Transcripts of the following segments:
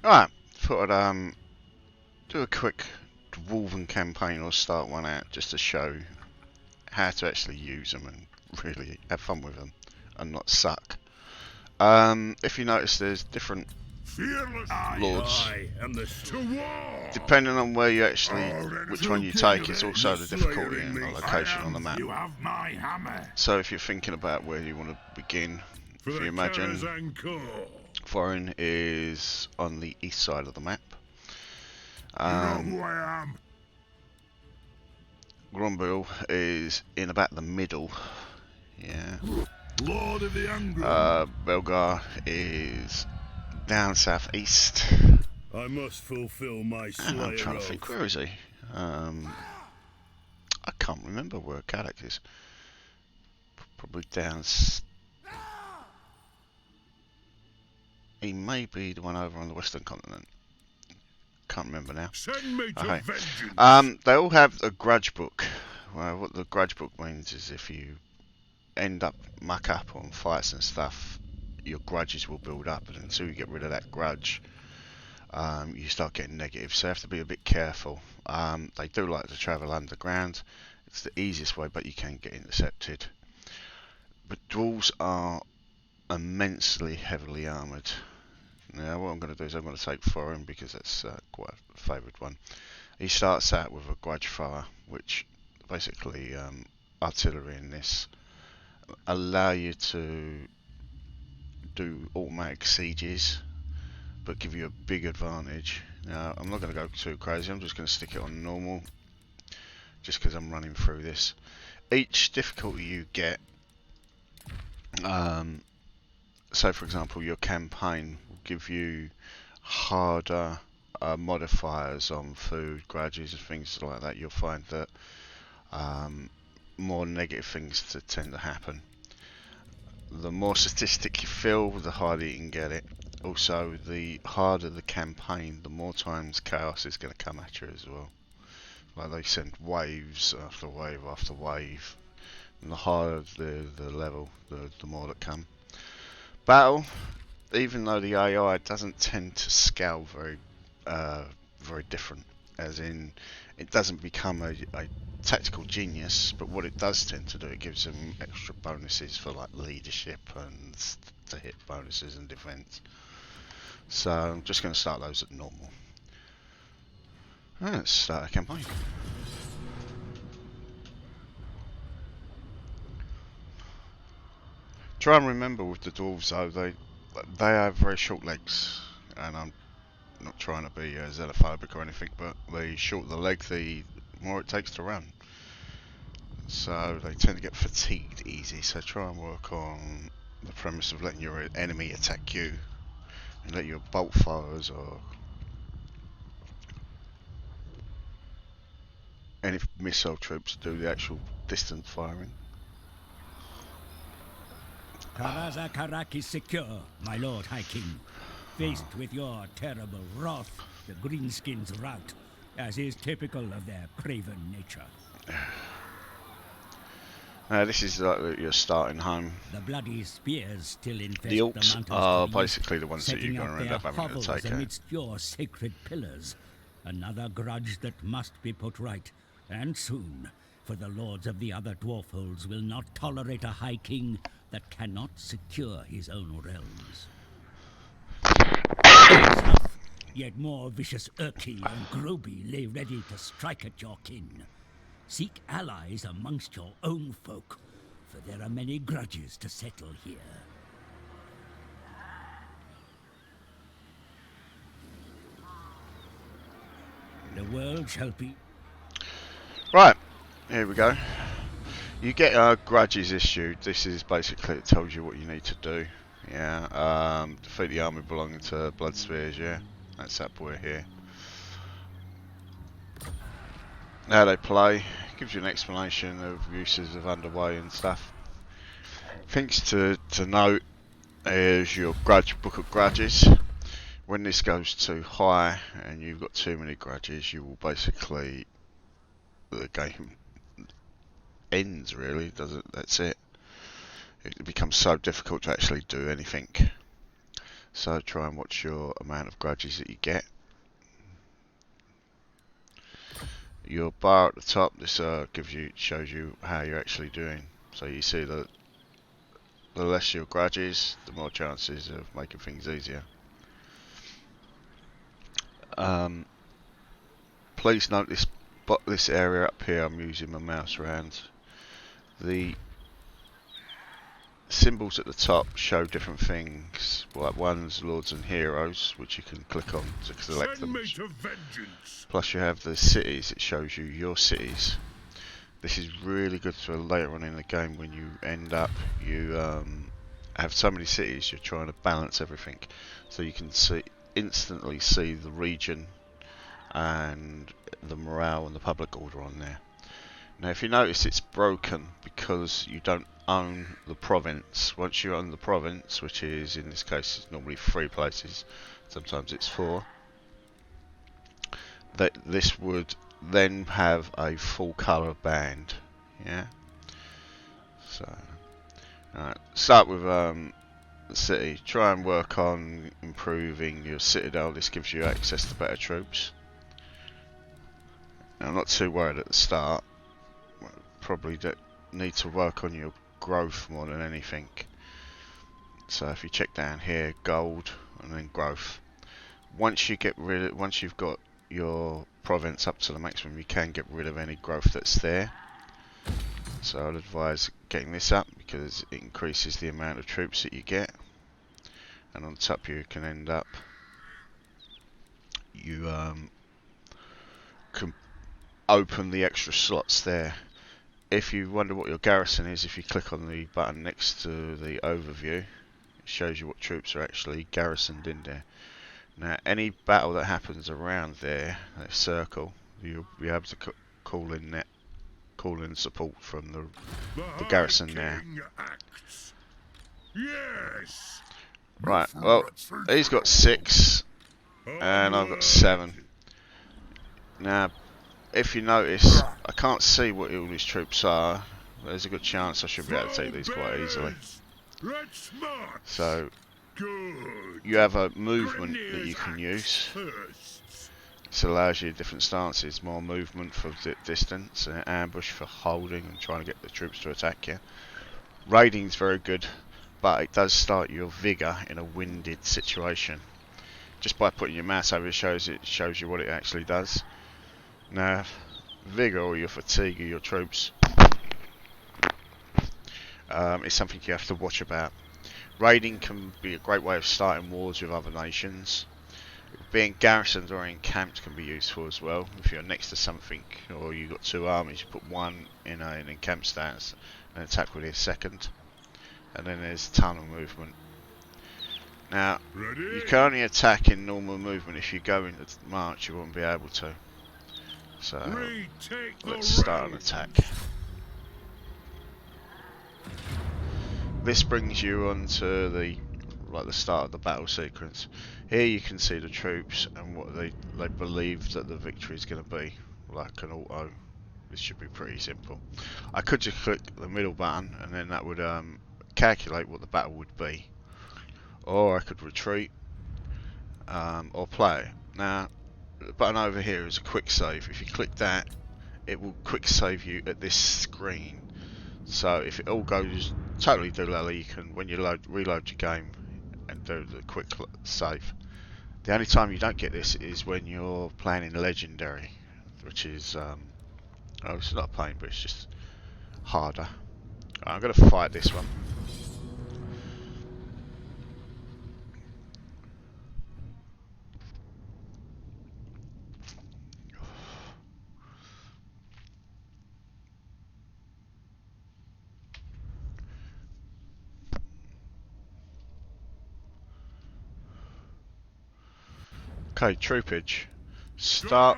Alright, thought I'd do a quick Dwarven Campaign or start one out just to show how to actually use them and really have fun with them and not suck. If you notice, there's different lords. Depending on where you actually, which one you take, it's also the difficulty and the location on the map. So if you're thinking about where you want to begin, if you imagine Foreign is on the east side of the map. Grumbil is in about the middle. Yeah. Lord of the Belgar is down southeast. I must fulfill my slayer I'm trying to think, where is he? I can't remember where Kadok is. Probably down. He may be the one over on the western continent. Can't remember now. Send me to Okay. vengeance. They all have a grudge book. Well, what the grudge book means is if you end up muck up on fights and stuff, your grudges will build up, and until you get rid of that grudge, you start getting negative. So you have to be a bit careful. They do like to travel underground. It's the easiest way, but you can get intercepted. But dwarves are immensely heavily armoured. Now what I'm going to do is I'm going to take Foreign because that's quite a favoured one. He starts out with a grudge fire, which basically artillery in this allow you to do automatic sieges but give you a big advantage. Now I'm not going to go too crazy, I'm just going to stick it on normal just because I'm running through this. Each difficulty you get, so for example your campaign will give you harder modifiers on food, grudges and things like that. You'll find that more negative things tend to happen. The more statistic you fill, the harder you can get it. Also, the harder the campaign, the more times chaos is going to come at you as well. Like they send waves after wave after wave, and the harder the level, the more that come. Battle, even though the AI doesn't tend to scale very different, as in it doesn't become a tactical genius, but what it does tend to do, it gives them extra bonuses for like leadership and to hit bonuses and defense. So I'm just going to start those at normal. Let's start a campaign. Try and remember with the dwarves though, they have very short legs, and I'm not trying to be xenophobic or anything, but the shorter the leg, the more it takes to run. So they tend to get fatigued easy, so try and work on the premise of letting your enemy attack you and let your bolt throwers or any missile troops do the actual distance firing. Karaza Karak is secure, my lord High King. Faced with your terrible wrath, the greenskins rout, as is typical of their craven nature. This is like your starting home. The bloody spears still infest The orcs mountains are to the basically east, the ones that you're setting going to end their up having to hovels take out. amidst your sacred pillars. Another grudge that must be put right, and soon, for the lords of the other dwarf holds will not tolerate a High King that cannot secure his own realms. South, yet more vicious Urki and Groby lay ready to strike at your kin. Seek allies amongst your own folk, for there are many grudges to settle here. The world shall be... Right, here we go. You get grudges issued. This is basically, it tells you what you need to do. Yeah, defeat the army belonging to Blood Spheres, yeah. That's that boy here. How they play, gives you an explanation of uses of underway and stuff. Things to note is your grudge book of grudges. When this goes too high and you've got too many grudges, you will basically, the game ends really, does it? That's it. It becomes so difficult to actually do anything. So try and watch your amount of grudges that you get. Your bar at the top, this shows you how you're actually doing. So you see that the less your grudges, the more chances of making things easier. Please note this area up here. I'm using my mouse around. The symbols at the top show different things. Like one's Lords and Heroes, which you can click on to select them. Plus you have the cities. It shows you your cities. This is really good for later on in the game when you end up, you have so many cities, you're trying to balance everything. So you can instantly see the region and the morale and the public order on there. Now if you notice, it's broken because you don't own the province. Once you own the province, which is in this case it's normally 3 places, sometimes it's 4, that this would then have a full colour band. Yeah. So alright, start with the city. Try and work on improving your citadel. This gives you access to better troops. Now, I'm not too worried at the start. Probably need to work on your growth more than anything. So if you check down here, gold and then growth. Once you've got your province up to the maximum, you can get rid of any growth that's there. So I'd advise getting this up because it increases the amount of troops that you get. And on top you can end up, you can open the extra slots there. If you wonder what your garrison is, if you click on the button next to the overview, it shows you what troops are actually garrisoned in there. Now any battle that happens around there, that circle, you'll be able to call in support from the garrison there. Yes. Right, well, he's got 6 and I've got 7. Now if you notice, I can't see what all these troops are. There's a good chance I should be able to take these quite easily. So you have a movement that you can use. This allows you different stances, more movement for distance, and ambush for holding and trying to get the troops to attack you. Raiding is very good, but it does start your vigour in a winded situation. Just by putting your mouse over it shows you what it actually does. Now, vigour or your fatigue of your troops is something you have to watch about. Raiding can be a great way of starting wars with other nations. Being garrisoned or encamped can be useful as well. If you're next to something or you've got 2 armies, you put one in an encamped stance and attack with your second. And then there's tunnel movement. Now, you can only attack in normal movement. If you go into march, you won't be able to. So, let's start an attack. This brings you onto the start of the battle sequence. Here you can see the troops and what they believe that the victory is going to be, like an auto. This should be pretty simple. I could just click the middle button and then that would calculate what the battle would be, or I could retreat or play. Now the button over here is a quick save. If you click that, it will quick save you at this screen. So if it all goes totally doolally, you can, when you reload your game and do the quick save. The only time you don't get this is when you're playing in legendary, which is it's not a pain, but it's just harder. I'm going to fight this one. Okay, troopage. Start.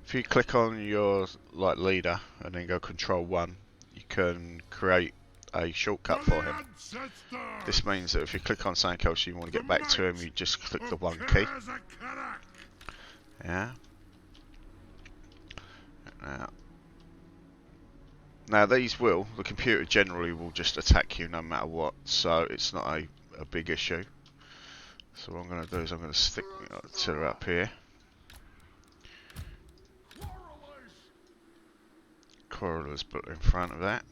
If you click on your leader and then go Control 1, you can create a shortcut for him. This means that if you click on something else you want to get back to him, you just click the 1 key. Yeah. Now these the computer generally will just attack you no matter what, so it's not a big issue. So what I'm going to do is I'm going to stick my artillery up here. Corridors put in front of that.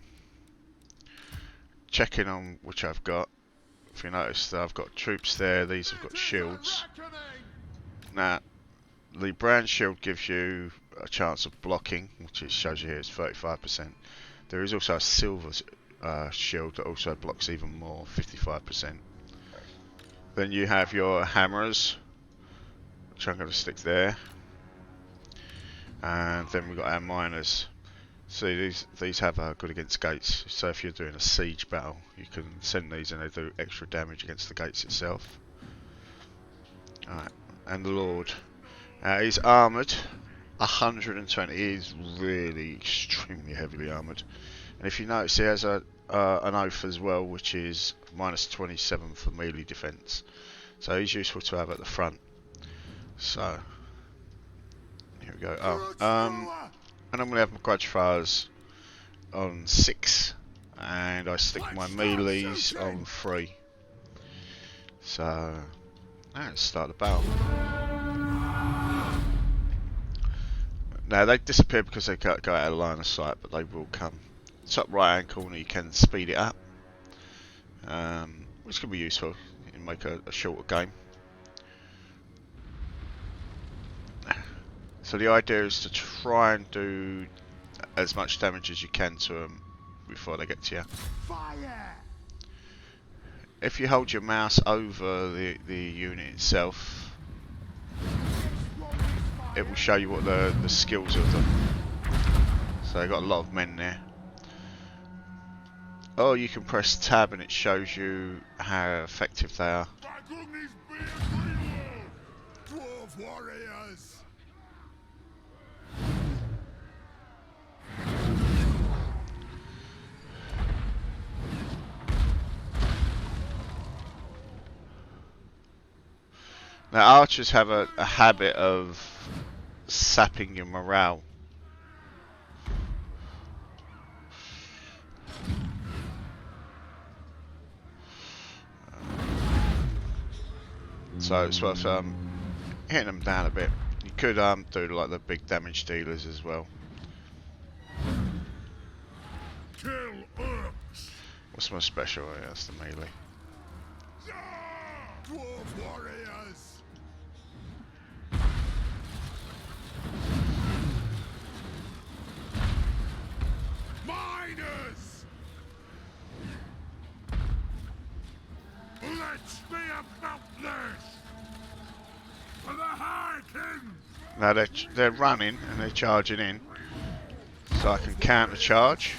Checking on which I've got. If you notice that I've got troops there, these have got shields. Now, the brown shield gives you a chance of blocking, which it shows you here is 35%. There is also a silver shield that also blocks even more, 55%. Then you have your hammers, which I'm going to stick there. And then we've got our miners. See, these have good against gates, so if you're doing a siege battle, you can send these and they do extra damage against the gates itself. Alright, and the Lord. He's armoured, 120, he's really extremely heavily armoured. And if you notice, he has an oath as well, which is minus 27 for melee defence. So he's useful to have at the front. So, here we go. And I'm going to have my grudge throwers on 6, and I stick my melees on 3. So, let's start the battle. Now they disappear because they go out of line of sight, but they will come. Top right hand corner you can speed it up, which can be useful and make a shorter game. So the idea is to try and do as much damage as you can to them before they get to you. Fire! If you hold your mouse over the unit itself, it will show you what the skills of them. So they've got a lot of men there. Or you can press tab and it shows you how effective they are. Dwarf warriors! Now archers have a habit of sapping your morale. So it's worth hitting them down a bit. You could do like the big damage dealers as well. Kill orcs! What's my special? Oh, yeah, that's the melee. Dwarf warriors! Miners! Let's be about this! For the High King! Now they're running and they're charging in, so I can counter charge.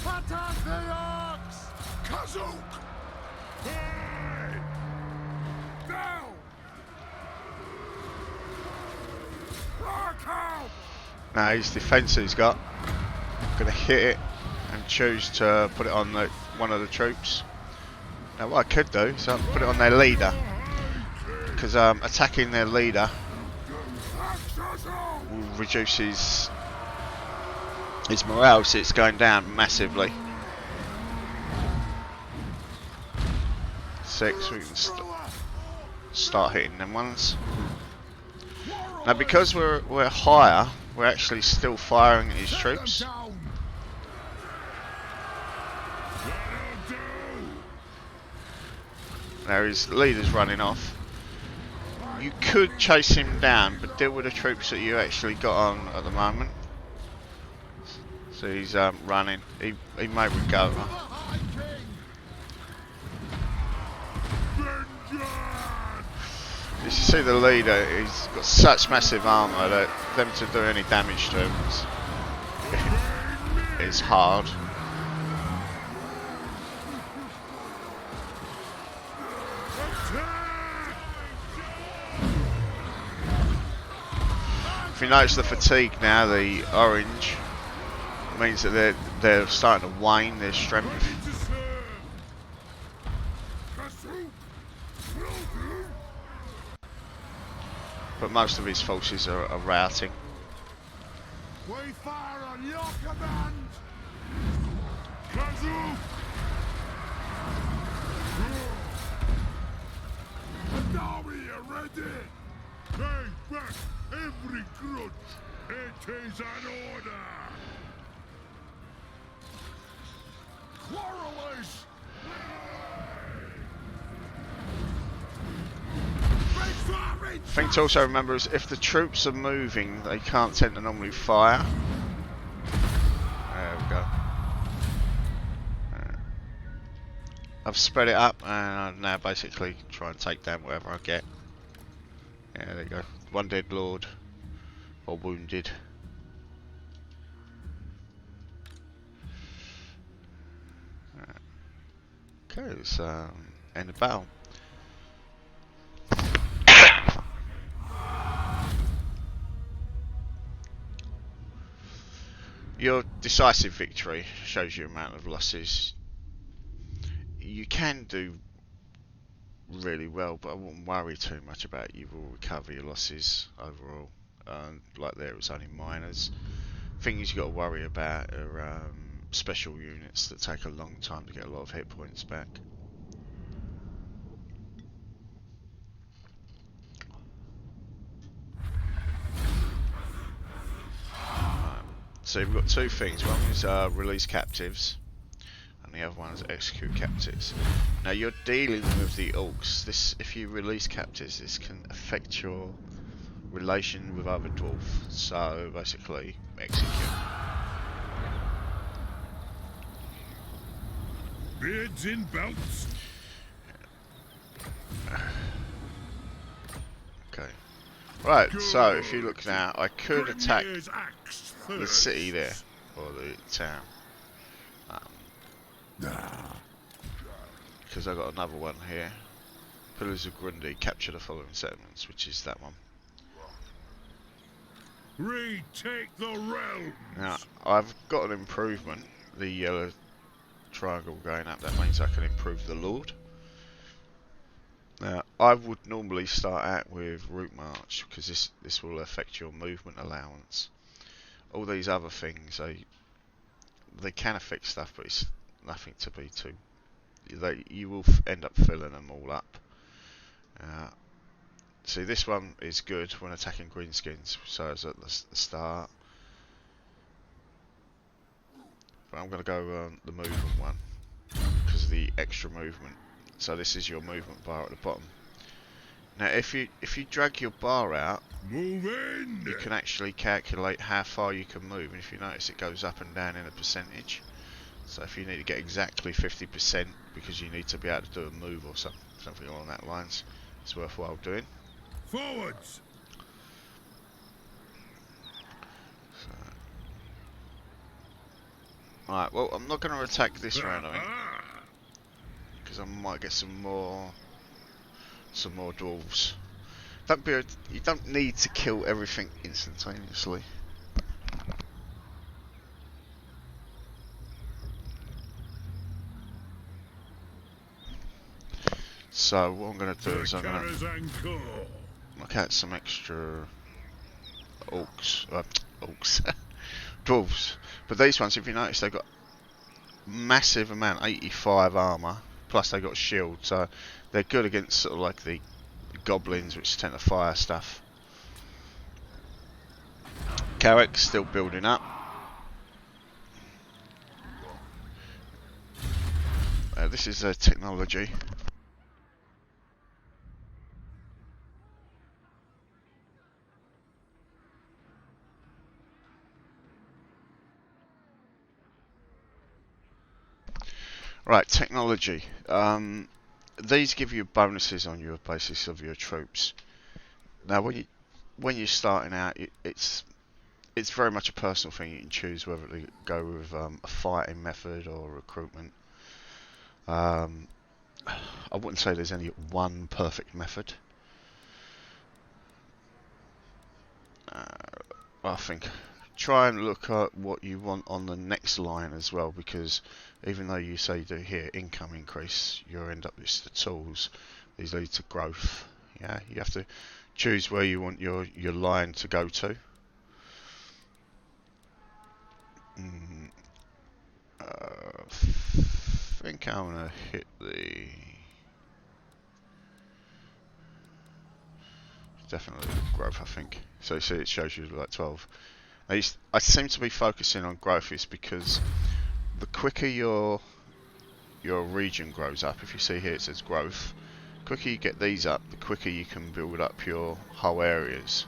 Attack the orcs! Kazook! Hey! Now! Rock out! Now his defence he's got, I'm going to hit it and choose to put it on one of the troops. Now what I could do is I put it on their leader, because attacking their leader will reduce his morale, so it's going down massively. 6, we can start hitting them ones. Now because we're higher, we're actually still firing at his troops. Now his leader's running off. You could chase him down, but deal with the troops that you actually got on at the moment. So he's running. He may recover. You see the leader, he's got such massive armour that them to do any damage to him is hard. If you notice the fatigue now, the orange, means that they're starting to wane their strength. But most of his forces are routing. We fire on your command! Kazook! Ready! Pay back every grudge! It is an order! Quarrelers! Thing to also remember is if the troops are moving, they can't tend to normally fire. There we go. I've spread it up and I'm now basically try and take down whatever I get. Yeah, there you go. One dead lord. Or wounded. Okay, let's end the battle. Your decisive victory shows your amount of losses. You can do really well, but I wouldn't worry too much about it. You will recover your losses overall. Like there, it's only minors. Things you got to worry about are special units that take a long time to get a lot of hit points back. So you've got two things. One is release captives, and the other one is execute captives. Now you're dealing with the orcs. This, if you release captives, this can affect your relation with other dwarf. So basically, execute. Beards in belts. Okay. Right, so if you look now, I could attack the city there, or the town. Because I've got another one here. Pillars of Grundy, capture the following settlements, which is that one. Retake the realms. Now, I've got an improvement, the yellow triangle going up, that means I can improve the Lord. Now, I would normally start out with route march because this will affect your movement allowance. All these other things, they can affect stuff, but it's nothing to be too. You will end up filling them all up. See, this one is good when attacking greenskins, so it's at the start. But I'm going to go the movement one because of the extra movement. So this is your movement bar at the bottom. Now, if you drag your bar out, move in. You can actually calculate how far you can move, and if you notice, it goes up and down in a percentage. So if you need to get exactly 50% because you need to be able to do a move or something along that lines, it's worthwhile doing. Forwards. Alright, well, I'm not going to attack this round, I think, because I might get some more dwarves. You don't need to kill everything instantaneously. So what I'm going to do is I'm going to look at some extra orcs, dwarves. But these ones, if you notice, they've got massive amount, 85 armour, plus they've got shield, so they're good against sort of like the goblins, which tend to fire stuff. Carrick's still building up. This is technology. Right, technology. These give you bonuses on your basis of your troops. Now, when you're starting out, it's very much a personal thing. You can choose whether to go with a fighting method or recruitment. I wouldn't say there's any one perfect method. I think try and look at what you want on the next line as well, because even though you say you do here income increase, you'll end up with the tools. These lead to growth. Yeah, you have to choose where you want your line to go to. I think I'm gonna hit the. definitely growth, I think. So you see, it shows you like 12. I seem to be focusing on growth is because the quicker your region grows up, if you see here it says growth, the quicker you get these up, the quicker you can build up your whole areas.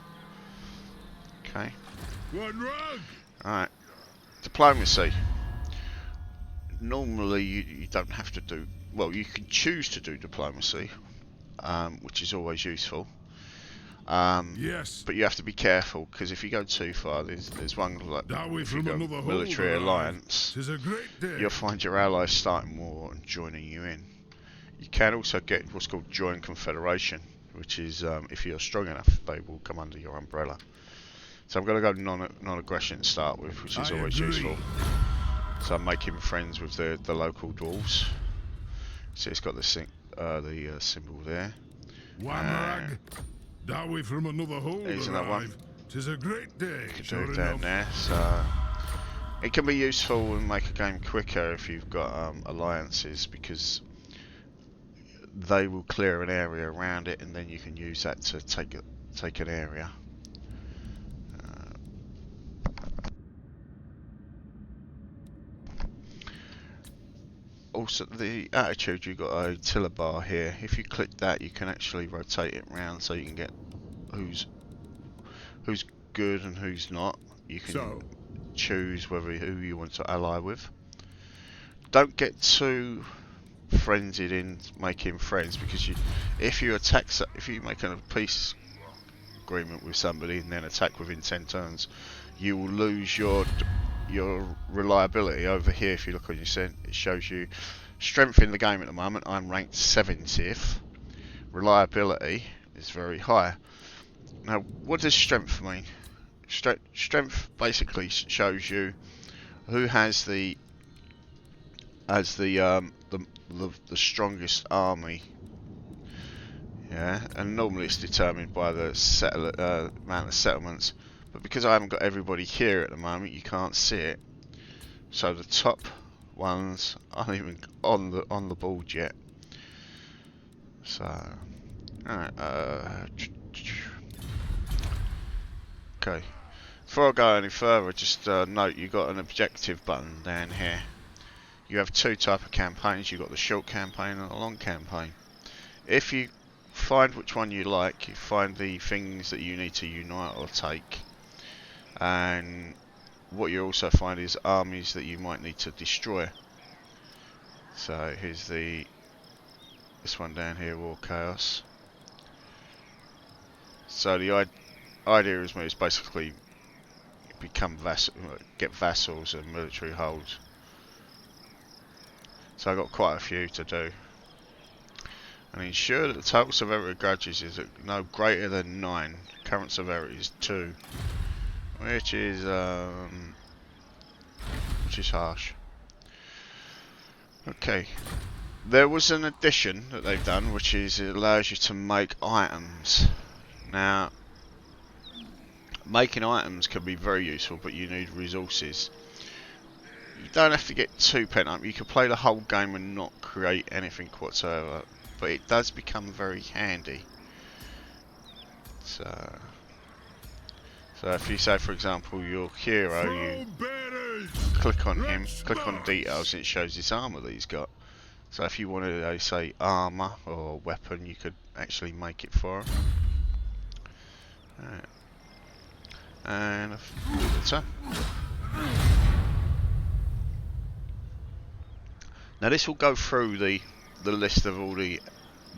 Okay. Alright. Diplomacy. Normally you don't have to do, well, you can choose to do diplomacy, which is always useful. Yes. But you have to be careful, because if you go too far, there's one like if you go military alliance, you'll find your allies starting war and joining you in. You can also get what's called joint confederation, which is if you're strong enough, they will come under your umbrella. So I'm going to go non-aggression to start with, which is always useful. So I'm making friends with the local dwarves. See, it's got the symbol there. Dowey from another hold arrive. 'Tis a great day. You can do it down there. So it can be useful and make a game quicker if you've got alliances, because they will clear an area around it, and then you can use that to take an area. Also, the attitude, you've got a tiller bar here. If you click that, you can actually rotate it around so you can get who's good and who's not. You can choose who you want to ally with. Don't get too frenzied in making friends, because if you make a peace agreement with somebody and then attack within 10 turns, you will lose your reliability. Over here, if you look on your scent, it shows you strength in the game at the moment. I'm ranked 70th. Reliability is very high. Now, what does strength mean? Strength basically shows you who has the strongest army. Yeah, and normally it's determined by the amount of settlements. But because I haven't got everybody here at the moment, you can't see it. So the top ones aren't even on the board yet. So, alright. Okay. Before I go any further, just note you got an objective button down here. You have two types of campaigns. You've got the short campaign and the long campaign. If you find which one you like, you find the things that you need to unite or take. And what you also find is armies that you might need to destroy. So here's this one down here, War Chaos. So the idea is basically get vassals and military holds. So I've got quite a few to do. And ensure that the total severity of grudges is no greater than 9. Current severity is 2. Which is harsh. Okay. There was an addition that they've done, which is it allows you to make items. Now, making items can be very useful, but you need resources. You don't have to get too pent up. You can play the whole game and not create anything whatsoever, but it does become very handy. So if you say, for example, your hero, you click on him, click on details, and it shows this armour that he's got. So if you wanted to say armour or weapon, you could actually make it for him. Alright. And that's it. Now this will go through the list of all the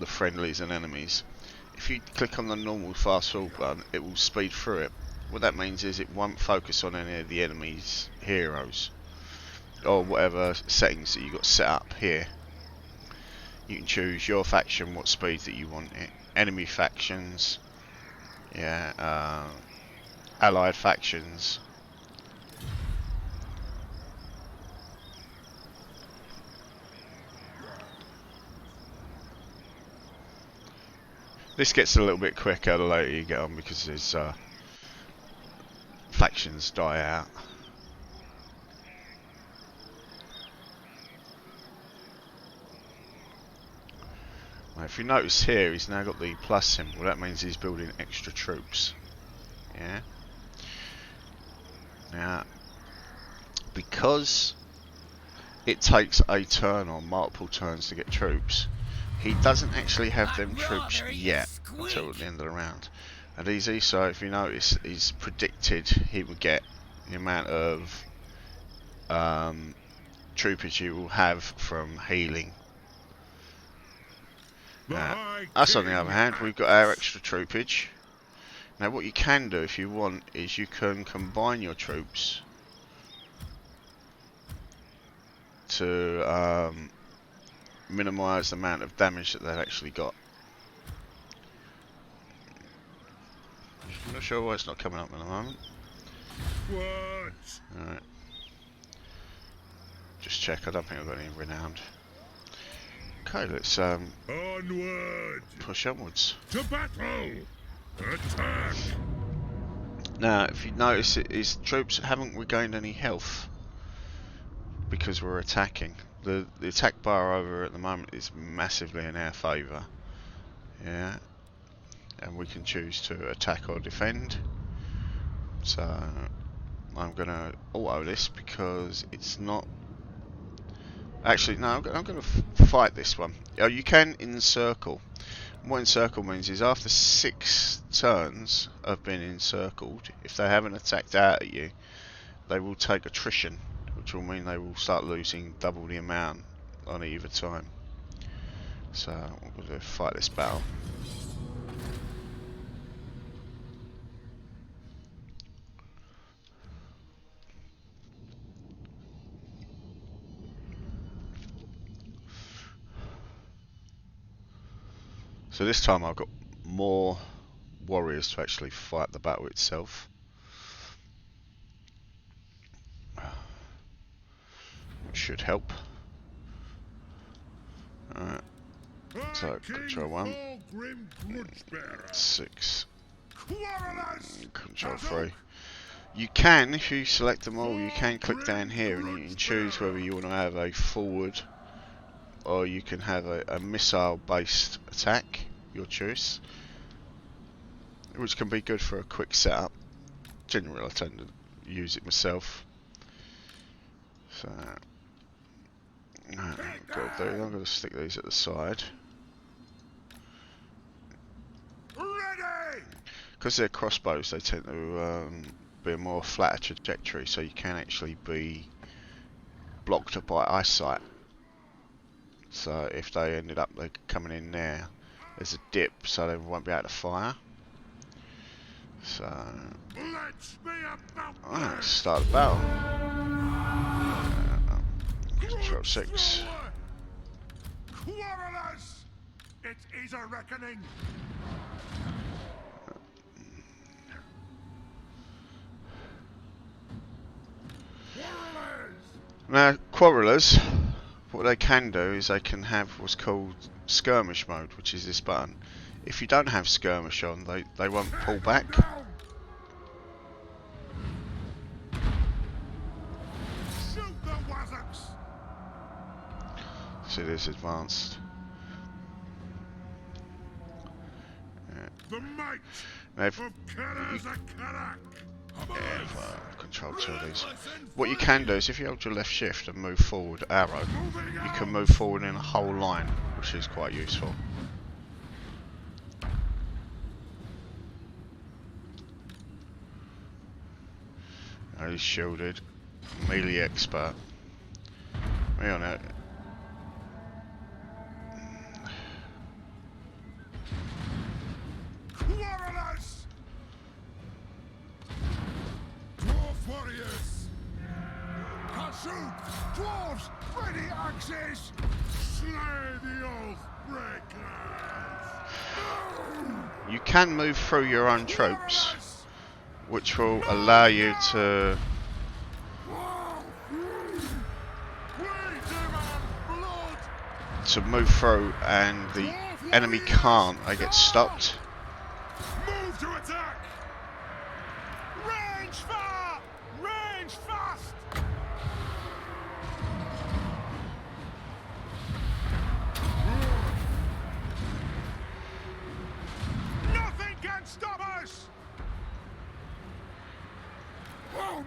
friendlies and enemies. If you click on the normal fast forward button, it will speed through it. What that means is it won't focus on any of the enemy's heroes or whatever settings that you got set up here. You can choose your faction, what speed that you want it. Enemy factions, yeah, allied factions. This gets a little bit quicker the later you get on, because there's factions die out. Now, if you notice here, he's now got the plus symbol. That means he's building extra troops. Yeah. Now, because it takes a turn or multiple turns to get troops, he doesn't actually have them troops yet until the end of the round. And easy, so if you notice, he's predicted he will get the amount of troopers you will have from healing. Us on the other hand, we've got our extra troopage. Now what you can do if you want is you can combine your troops to minimise the amount of damage that they've actually got. I'm not sure why it's not coming up at the moment. What? Alright. Just check, I don't think I've got any renowned. Okay, let's Onward! push onwards. To battle! Attack! Now, if you notice, his troops haven't regained any health because we're attacking. The attack bar over at the moment is massively in our favour. Yeah, and we can choose to attack or defend. So I'm going to auto this because it's not. Actually, no, I'm going to fight this one. Oh, you can encircle. What encircle means is after 6 turns of being encircled, if they haven't attacked out at you, they will take attrition, which will mean they will start losing double the amount on either time. So we're going to fight this battle. So this time I've got more warriors to actually fight the battle itself. Which should help. Alright. So control 1. 6. Control 3. You can, if you select them all, you can click down here and you can choose whether you want to have a forward or you can have a missile based attack, your choice, which can be good for a quick setup. Generally I tend to use it myself. So I'm going to stick these at the side. Because they're crossbows, they tend to be a more flatter trajectory, so you can actually be blocked by eyesight. So if they ended up coming in there, there's a dip, so they won't be able to fire. So let's start the battle. Control 6. It is a reckoning. Now, quarrelers, what they can do is they can have what's called Skirmish Mode, which is this button. If you don't have Skirmish on, they won't pull back. Shoot the wazzocks. See, this advanced. The might Now, if control 2 of these. What you can do is if you hold your left shift and move forward arrow, you can move forward in a whole line, which is quite useful. Now he's shielded, melee expert. Me on it. Dwarf warriors! Shoot! Dwarves! Ready axes! Slay the oath breakers! You can move through your own troops, which will allow you to move through, and the enemy can't. They get stopped. Move to attack! Range far! Range fast!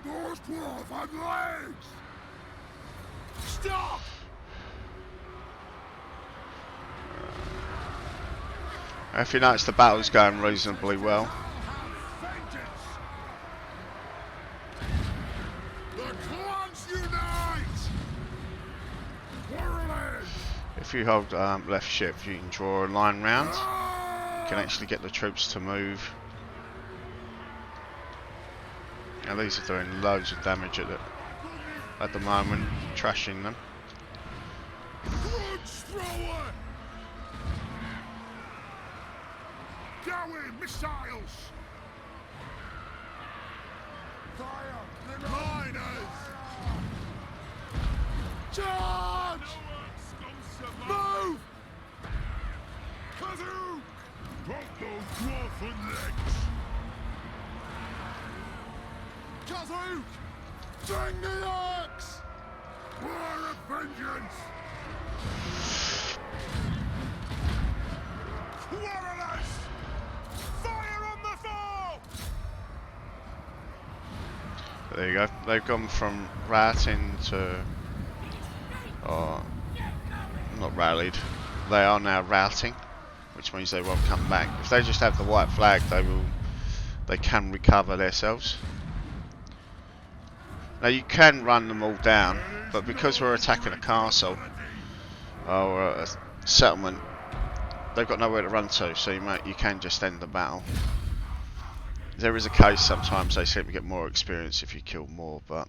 those dwarven legs! Stop! If you notice, the battle's going reasonably well. The clans unite! Warriors! If you hold left shift, you can draw a line round. You can actually get the troops to move. Now these are doing loads of damage at the moment, trashing them. Grudge thrower! Going missiles! Fire! Miners! Charge! Move! Kazoo! Drop those dwarfen legs! Kazoo! Bring the axe! War of vengeance! Warriors! Fire on the foe! There you go. They've gone from routing to, not rallied. They are now routing, which means they won't come back. If they just have the white flag, they can recover themselves. Now you can run them all down, but because we're attacking a castle or a settlement, they've got nowhere to run to, so you can just end the battle. There is a case sometimes they seem to get more experience if you kill more, but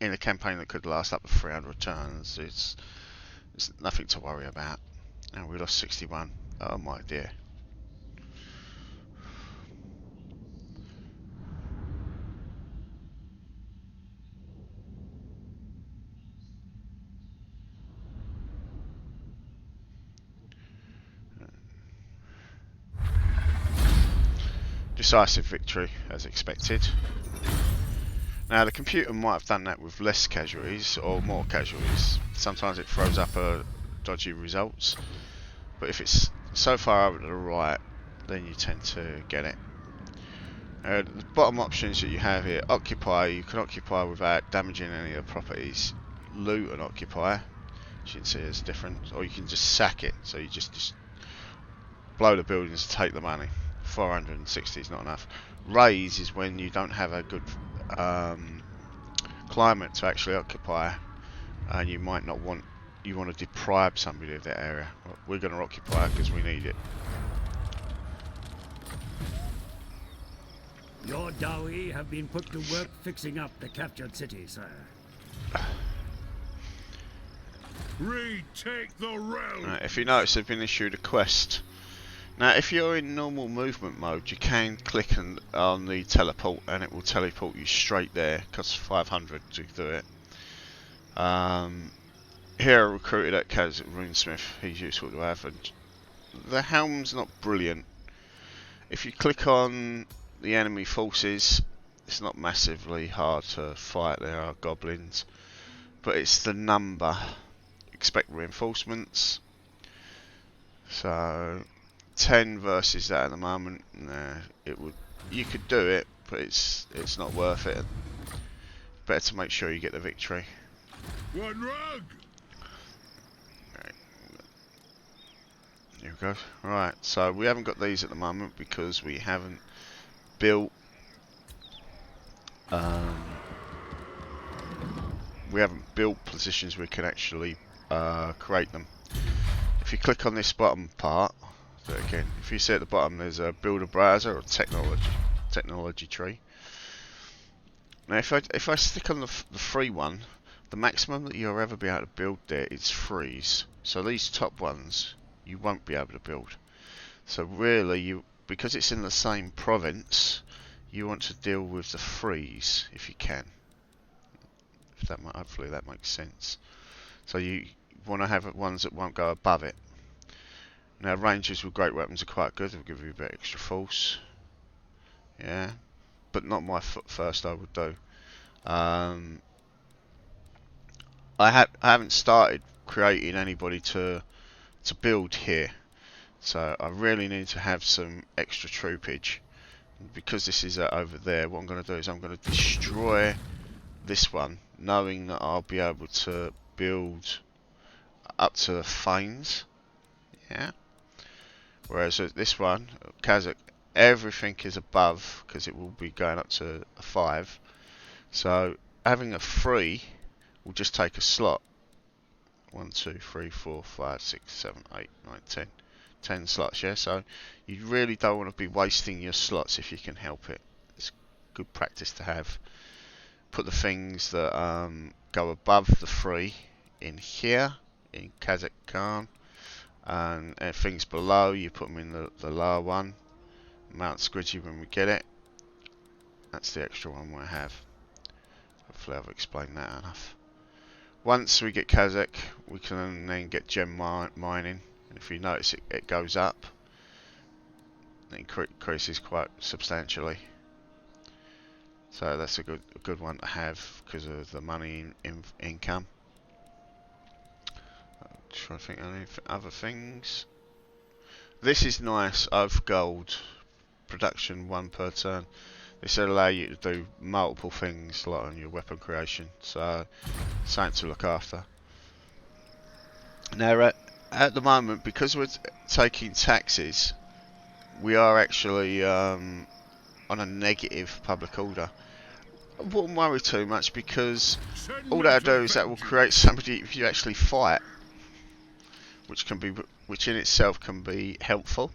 in a campaign that could last up to 300 turns, it's nothing to worry about. And we lost 61. Oh my dear. Decisive victory, as expected. Now the computer might have done that with less casualties or more casualties. Sometimes it throws up dodgy results, but if it's so far over to the right, then you tend to get it. The bottom options that you have here: occupy. You can occupy without damaging any of the properties. Loot and occupy, as you can see, is different. Or you can just sack it, so you just blow the buildings and take the money. 460 is not enough. Raise is when you don't have a good climate to actually occupy, and you might not want, you want to deprive somebody of that area. Well, we're going to occupy because we need it. Your Dawi have been put to work fixing up the captured city, sir. Retake the realm! If you notice, they've been issued a quest. Now, if you're in normal movement mode, you can click on the teleport, and it will teleport you straight there. Costs 500 to do it. Here, I recruited at Kaz Runesmith. He's useful to have. And the helm's not brilliant. If you click on the enemy forces, it's not massively hard to fight. There are goblins, but it's the number. Expect reinforcements. So 10 versus that at the moment. Nah, it would. You could do it, but it's not worth it. Better to make sure you get the victory. One rug! Right. Here we go. Right, so we haven't got these at the moment because we haven't built. We haven't built positions we can actually create them. If you click on this bottom part, do it again. If you see at the bottom, there's a builder browser or technology tree. Now, if I stick on the free one, the maximum that you'll ever be able to build there is freeze. So these top ones you won't be able to build. So really, because it's in the same province, you want to deal with the freeze if you can. If that hopefully that makes sense. So you want to have ones that won't go above it. Now rangers with great weapons are quite good. They'll give you a bit extra force. Yeah, but not my first. I would do. I haven't started creating anybody to build here, so I really need to have some extra troopage Because this is over there, what I'm going to do is I'm going to destroy this one, knowing that I'll be able to build up to Thanes. Yeah. Whereas this one, Kazakh, everything is above because it will be going up to a 5. So having a 3 will just take a slot. 1, 2, 3, 4, 5, 6, 7, 8, 9, 10. 10 slots, yeah? So you really don't want to be wasting your slots if you can help it. It's good practice to have. Put the things that go above the 3 in here, in Kazakhstan. And things below, you put them in the lower one. Mount Squidgy when we get it. That's the extra one we have. Hopefully I've explained that enough. Once we get Kazakh, we can then get gem mining. And if you notice, it goes up. It increases quite substantially. So that's a good one to have because of the money income. I'm trying to think of any other things. This is nice. Of gold production 1 per turn. This will allow you to do multiple things like on your weapon creation. So something to look after. Now at the moment, because we're taking taxes, we are actually on a negative public order. I wouldn't worry too much because all that'll do is that will create somebody if you actually fight, which in itself can be helpful.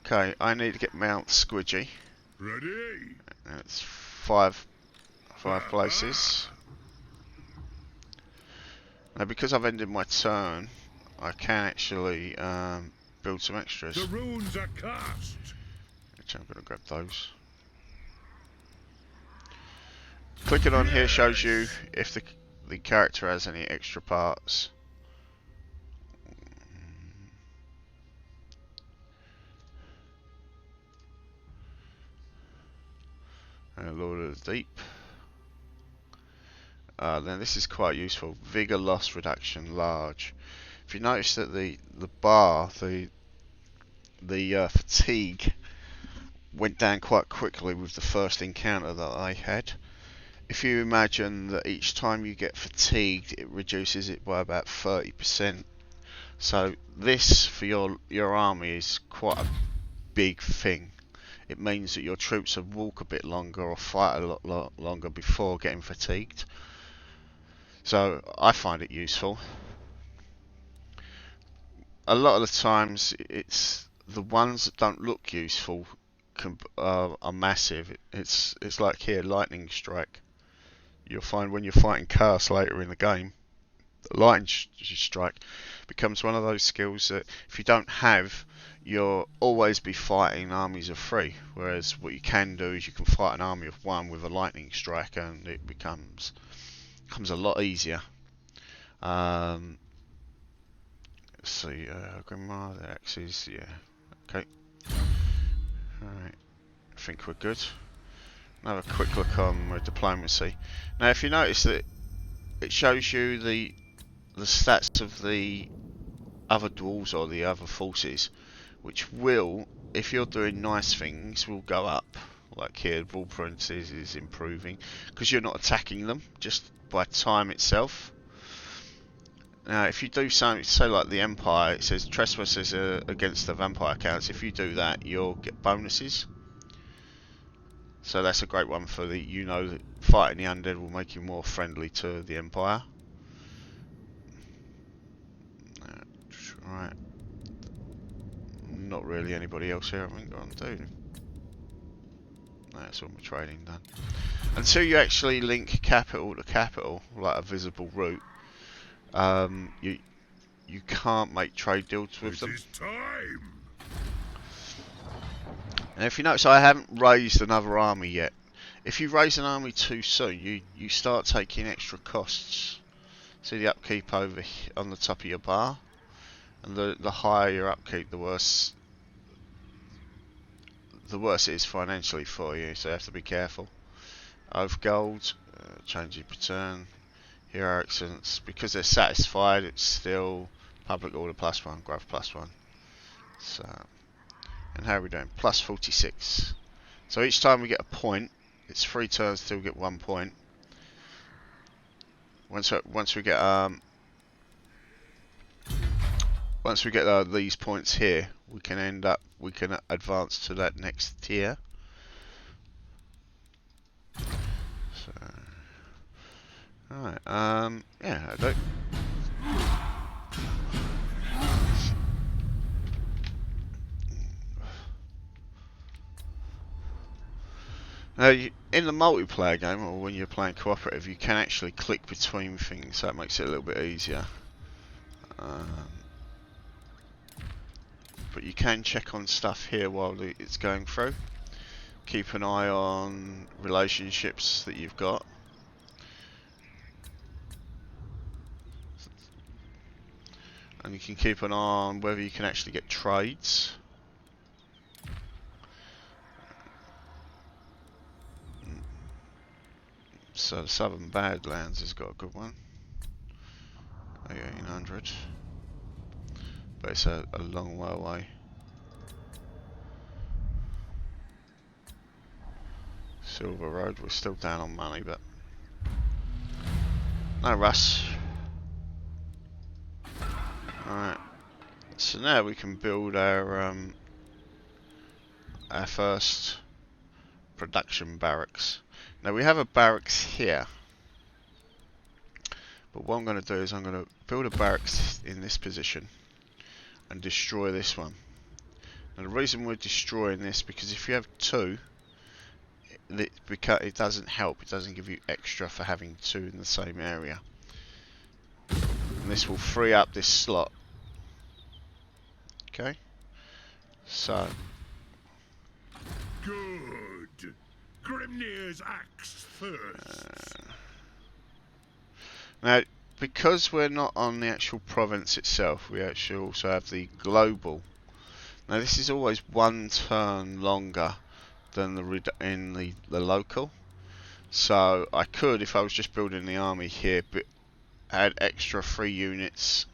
Okay, I need to get Mount Squidgy. Ready? It's 5 places. Now because I've ended my turn, I can actually build some extras. The runes are cast. Which I'm going to grab those. Clicking on here shows you if the character has any extra parts. Lord of the Deep. Then this is quite useful. Vigor loss reduction large. If you notice that the bar, the fatigue went down quite quickly with the first encounter that I had. If you imagine that each time you get fatigued, it reduces it by about 30%. So this for your army is quite a big thing. It means that your troops will walk a bit longer or fight a lot longer before getting fatigued. So I find it useful. A lot of the times it's the ones that don't look useful are massive. It's like here, lightning strike. You'll find when you're fighting chaos later in the game, lightning strike becomes one of those skills that if you don't have, you'll always be fighting armies of 3. Whereas what you can do is you can fight an army of 1 with a lightning strike, and it becomes a lot easier. Let's see, Grandma, the axes, yeah, okay. Alright, I think we're good. Now have a quick look on my diplomacy. Now if you notice that it shows you the stats of the other dwarves or the other forces, which will, if you're doing nice things, will go up. Like here, Vulprince is improving because you're not attacking them just by time itself. Now if you do something, say like the Empire, it says trespasses against the vampire counts. If you do that, you'll get bonuses. So that's a great one for that fighting the undead will make you more friendly to the Empire. Right. Not really anybody else here I think got on do. That's all my trading done. Until you actually link capital to capital, like a visible route, you can't make trade deals with them. It is time. And if you notice, I haven't raised another army yet. If you raise an army too soon, you start taking extra costs. See the upkeep over on the top of your bar, and the higher your upkeep, the worse it is financially for you. So you have to be careful. Over gold, change your return, hero excellence. Because they're satisfied, it's still public order +1, growth +1. So And how are we doing? Plus 46. So each time we get a point, it's 3 turns till we get 1 point. Once we get these points here, we can advance to that next tier. So, alright, yeah, I don't. Now, in the multiplayer game, or when you're playing cooperative, you can actually click between things, so that makes it a little bit easier. But you can check on stuff here while it's going through. Keep an eye on relationships that you've got. And you can keep an eye on whether you can actually get trades. So the Southern Badlands has got a good one. 1800. But it's a long way away. Silver Road, we're still down on money, but no rush. Alright. So now we can build our first production barracks. Now we have a barracks here. But what I'm going to do is I'm going to build a barracks in this position and destroy this one. And the reason we're destroying this, because if you have 2, it doesn't help. It doesn't give you extra for having 2 in the same area. And this will free up this slot. Okay. So. Good. Grimnir's axe first. Now, because we're not on the actual province itself, we actually also have the global. Now, this is always 1 turn longer than the local. So I could, if I was just building the army here, add extra 3 units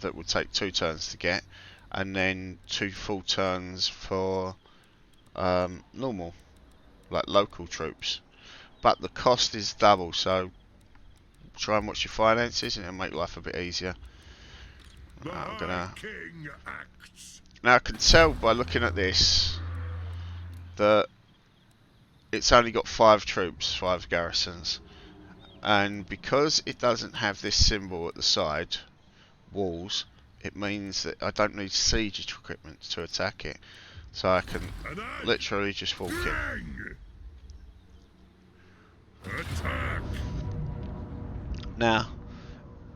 that would take 2 turns to get, and then 2 full turns for normal, like local troops. But the cost is double, so try and watch your finances and it'll make life a bit easier. I'm gonna. Now I can tell by looking at this that it's only got 5 troops, 5 garrisons, and because it doesn't have this symbol at the side, walls, it means that I don't need siege equipment to attack it, so I can literally just walk it. Attack. Now,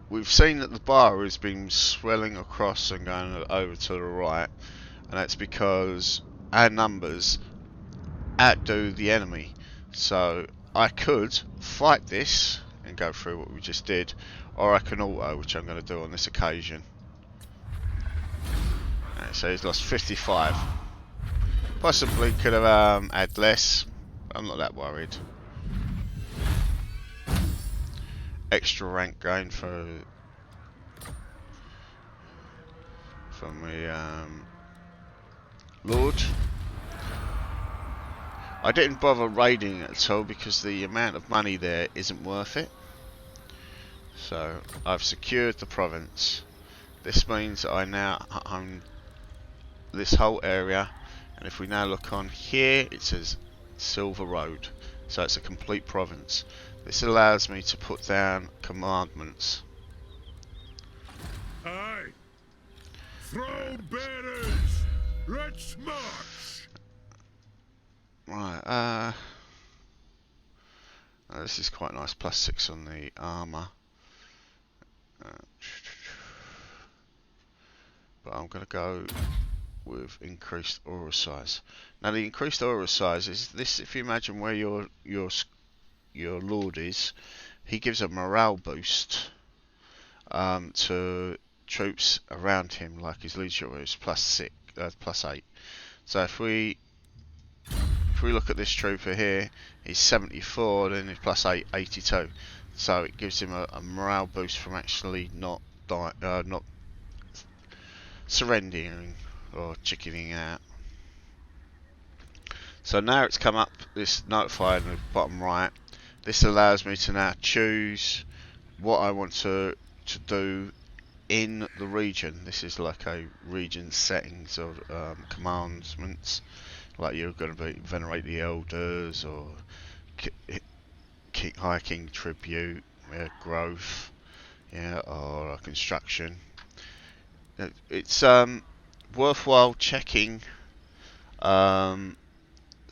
we've seen that the bar has been swelling across and going over to the right, and that's because our numbers outdo the enemy. So I could fight this and go through what we just did, or I can auto, which I'm going to do on this occasion. So he's lost 55. Possibly could have had less. I'm not that worried. Extra rank gain from the Lord. I didn't bother raiding it at all because the amount of money there isn't worth it. So I've secured the province. This means that I now own this whole area, and if we now look on here, it says Silver Road, so it's a complete province. This allows me to put down commandments. Aye. Throne bearers, let's march. Right, this is quite nice, +6 on the armour. But I'm going to go with increased aura size. Now the increased aura size is this, if you imagine where your lord is, he gives a morale boost to troops around him, like his leadership is +8. So if we look at this trooper here, he's 74, then he's +8, 82. So it gives him a morale boost from actually not surrendering or chickening out. So now it's come up this notify in the bottom right. This allows me to now choose what I want to do in the region. This is like a region settings or commandments, like you're going to venerate the elders, or keep High King tribute, growth, or construction. It's worthwhile checking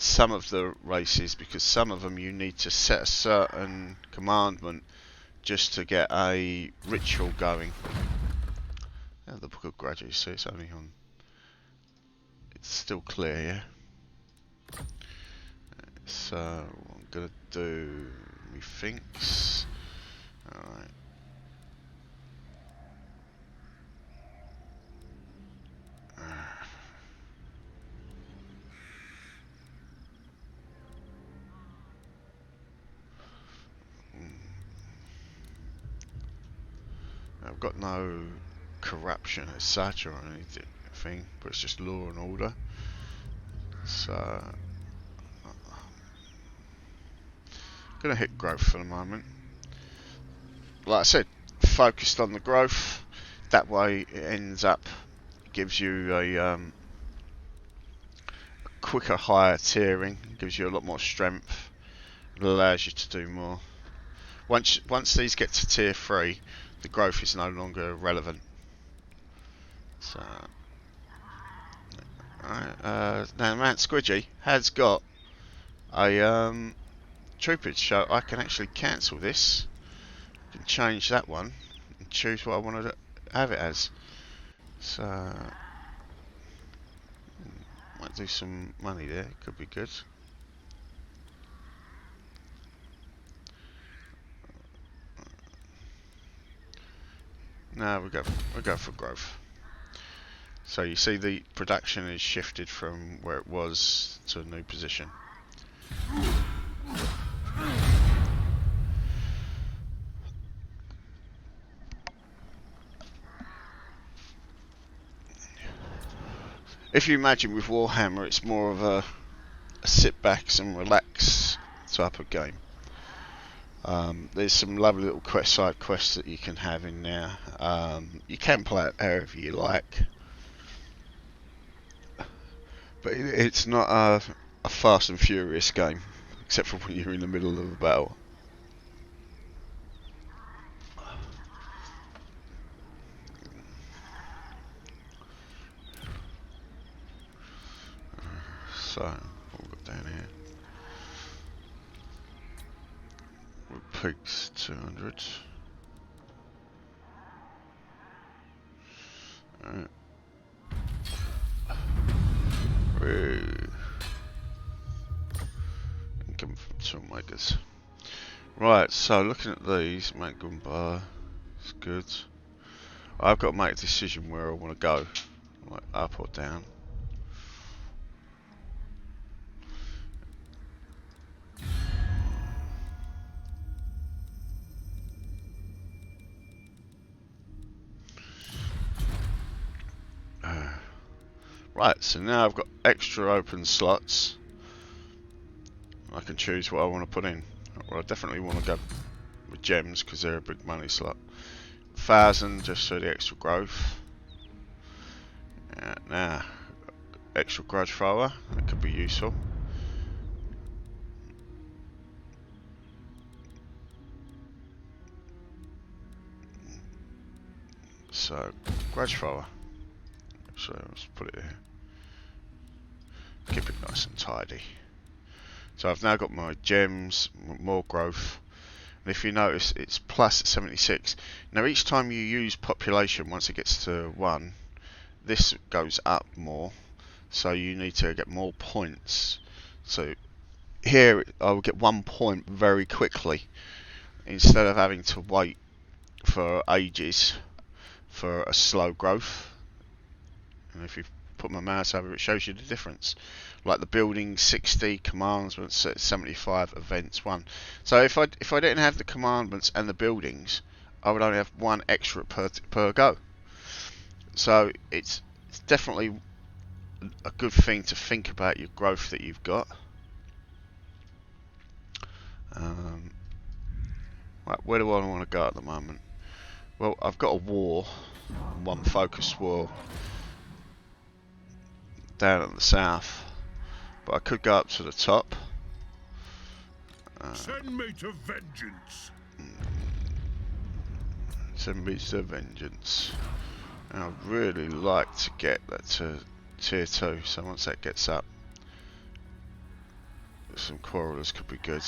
some of the races, because some of them you need to set a certain commandment just to get a ritual going. The Book of Grudges, so it's only on. It's still clear, yeah. So what I'm gonna do, methinks. Alright. I've got no corruption as such or anything, but it's just law and order. So I'm gonna hit growth for the moment. Like I said, focused on the growth. That way it ends up, gives you a quicker, higher tiering, gives you a lot more strength. It allows you to do more. Once these get to tier 3, the growth is no longer relevant. So, alright, now Mount Squidgy has got a troopage, so I can actually cancel this. I can change that one and choose what I want to have it as. So, might do some money there, could be good. Now we go for growth. So you see the production is shifted from where it was to a new position. If you imagine with Warhammer, it's more of a sit back and relax type of game. There's some lovely little side quests that you can have in there. You can play it however you like, but it's not a fast and furious game, except for when you're in the middle of a battle. So, what we've got down here? Peaks 200. Alright. Income from toolmakers. Right, so looking at these, make gun bar, it's good. I've got to make a decision where I want to go, like up or down. Right, so now I've got extra open slots. I can choose what I want to put in. Well, I definitely want to go with gems because they're a big money slot. 1,000 just for the extra growth. Now, extra grudge thrower, that could be useful. So, grudge thrower. So let's put it here. Keep it nice and tidy. So I've now got my gems, more growth. And if you notice, it's plus 76. Now each time you use population, once it gets to 1, this goes up more. So you need to get more points. So here I will get 1 point very quickly, instead of having to wait for ages for a slow growth. And if you put my mouse over it, shows you the difference. Like the building 60, commandments at 75, events 1. So if I didn't have the commandments and the buildings, I would only have 1 extra per go. So it's definitely a good thing to think about your growth that you've got. Right, where do I want to go at the moment? Well, I've got a war, one focused war down at the south, but I could go up to the top. Send me to vengeance. Send me to vengeance. And I'd really like to get that to tier 2, so once that gets up, some quarrelers could be good.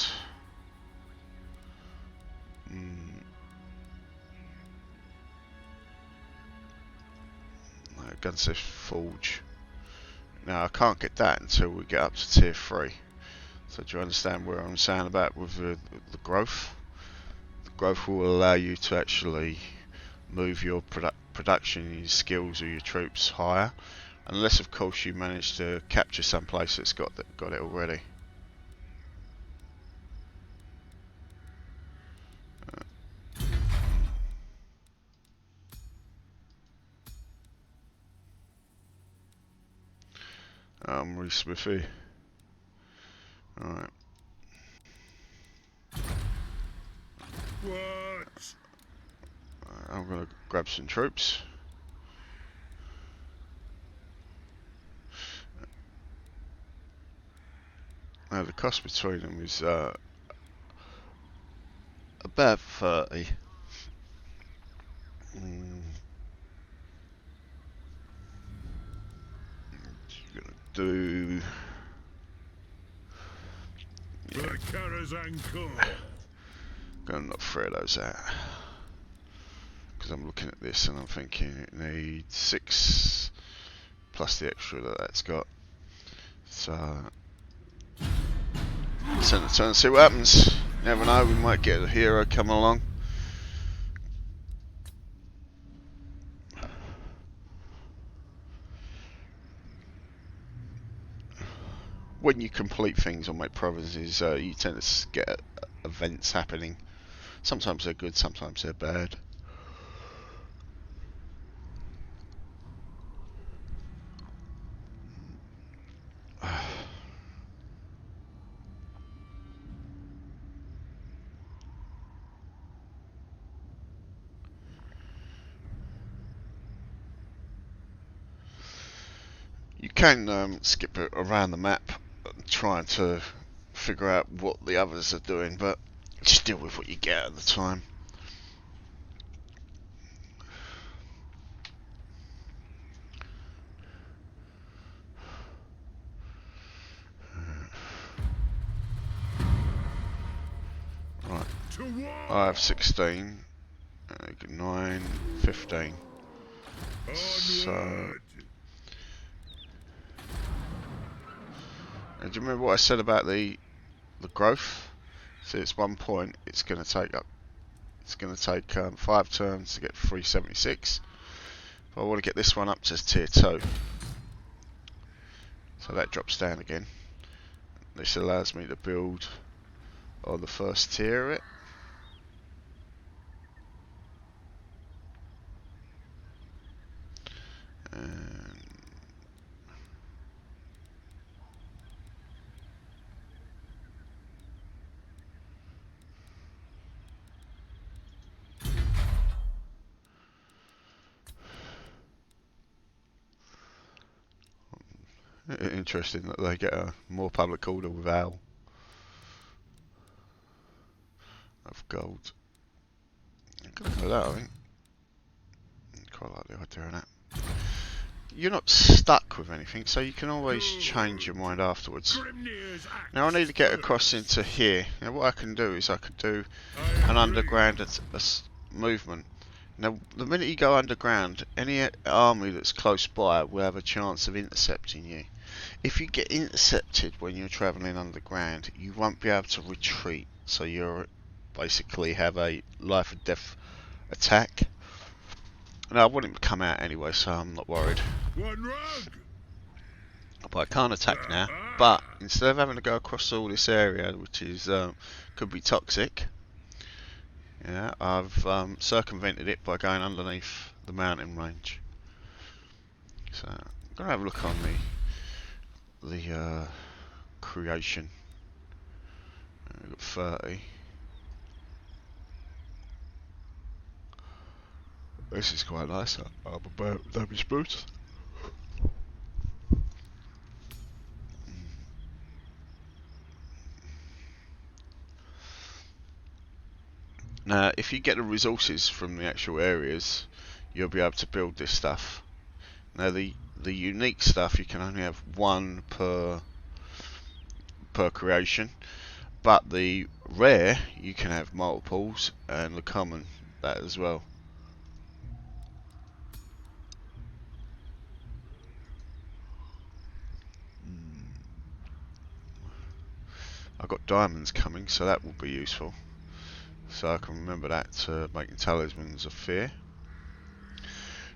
Gunsmith Forge. Now I can't get that until we get up to tier 3. So do you understand where I'm saying about with the growth? The growth will allow you to actually move your production, your skills or your troops higher, unless of course you manage to capture some place that's got it already. Re-smithy. Alright. What? I'm gonna grab some troops. Now the cost between them is about 30. Gonna do The Karazhan Corps. gonna knock 3 of those out. Because I'm looking at this and I'm thinking it needs 6 plus the extra that's got. So send it to and see what happens. Never know, we might get a hero coming along. When you complete things or make provinces, you tend to get events happening. Sometimes they're good, sometimes they're bad. You can skip it around the map, trying to figure out what the others are doing, but just deal with what you get at the time. Right, I have 16, 9, 15. So, and do you remember what I said about the growth? So it's 1 point. It's going to take 5 turns to get 376. But I want to get this one up to tier 2. So that drops down again. This allows me to build on the first tier of it. And interesting that they get a more public order with Al of gold. I'm gonna go that, I think. Quite like the idea of that. You're not stuck with anything, so you can always change your mind afterwards. Now I need to get across into here. Now what I can do is I could do an underground movement. Now the minute you go underground, any army that's close by will have a chance of intercepting you. If you get intercepted when you're travelling underground, you won't be able to retreat, so you're basically have a life or death attack. Now I want him to come out anyway, so I'm not worried. But I can't attack now. But instead of having to go across all this area, which is could be toxic, yeah, I've circumvented it by going underneath the mountain range. So I'm gonna have a look on the creation. We've got 30. This is quite nice. I'm about damage boost. Now, if you get the resources from the actual areas, you'll be able to build this stuff. Now, the unique stuff, you can only have one per creation, but the rare, you can have multiples, and the common, that as well. I've got diamonds coming, so that will be useful. So I can remember that to making talismans of fear.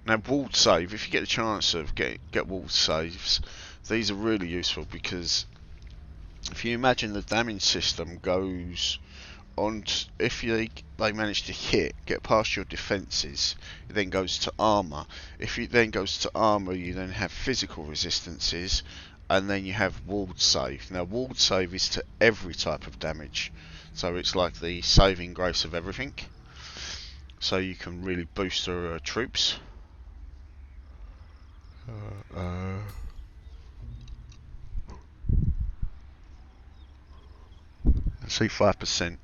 Now, walled save, if you get the chance of get walled saves, these are really useful, because if you imagine the damage system goes on, if they manage to get past your defences, it then goes to armour. If it then goes to armour, you then have physical resistances, and then you have walled save. Now, walled save is to every type of damage, so it's like the saving grace of everything. So you can really boost your troops. I see 5%.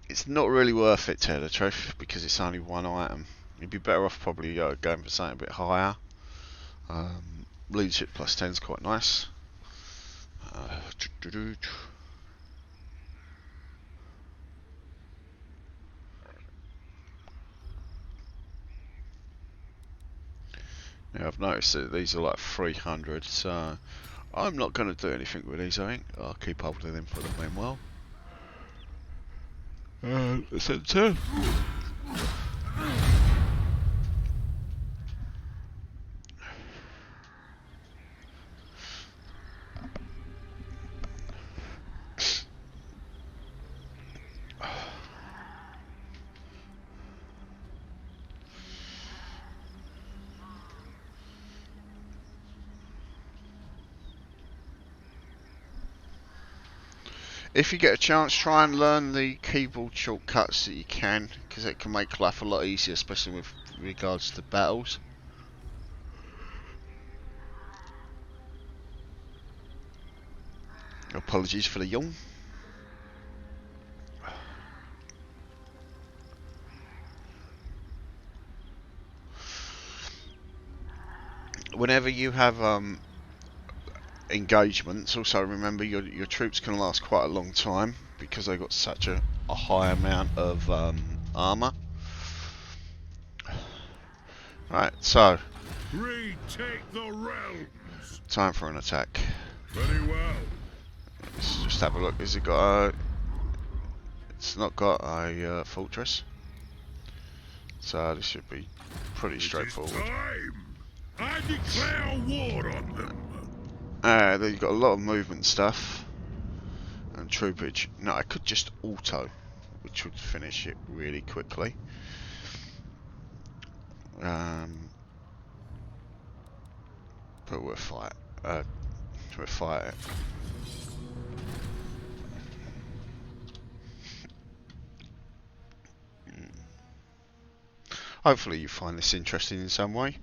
It's not really worth it, to tell the truth, because it's only one item. You'd be better off probably going for something a bit higher. Leadership plus 10 is quite nice. Now, I've noticed that these are like 300, so I'm not going to do anything with these, I think. I'll keep holding them for the meanwhile. Let's hit 10. If you get a chance, try and learn the keyboard shortcuts that you can, because it can make life a lot easier, especially with regards to battles. Apologies for the yawn. Whenever you have engagements, also remember your troops can last quite a long time, because they've got such a high amount of armour. Right, so Retake the realms. time for an attack. Very well. Let's just have a look. Has it got a... It's not got a fortress, so this should be pretty straightforward. It is time. I declare war on them. Then you've got a lot of movement stuff and troopage. No, I could just auto, which would finish it really quickly. But we'll fight. We'll fight it. Hopefully you find this interesting in some way,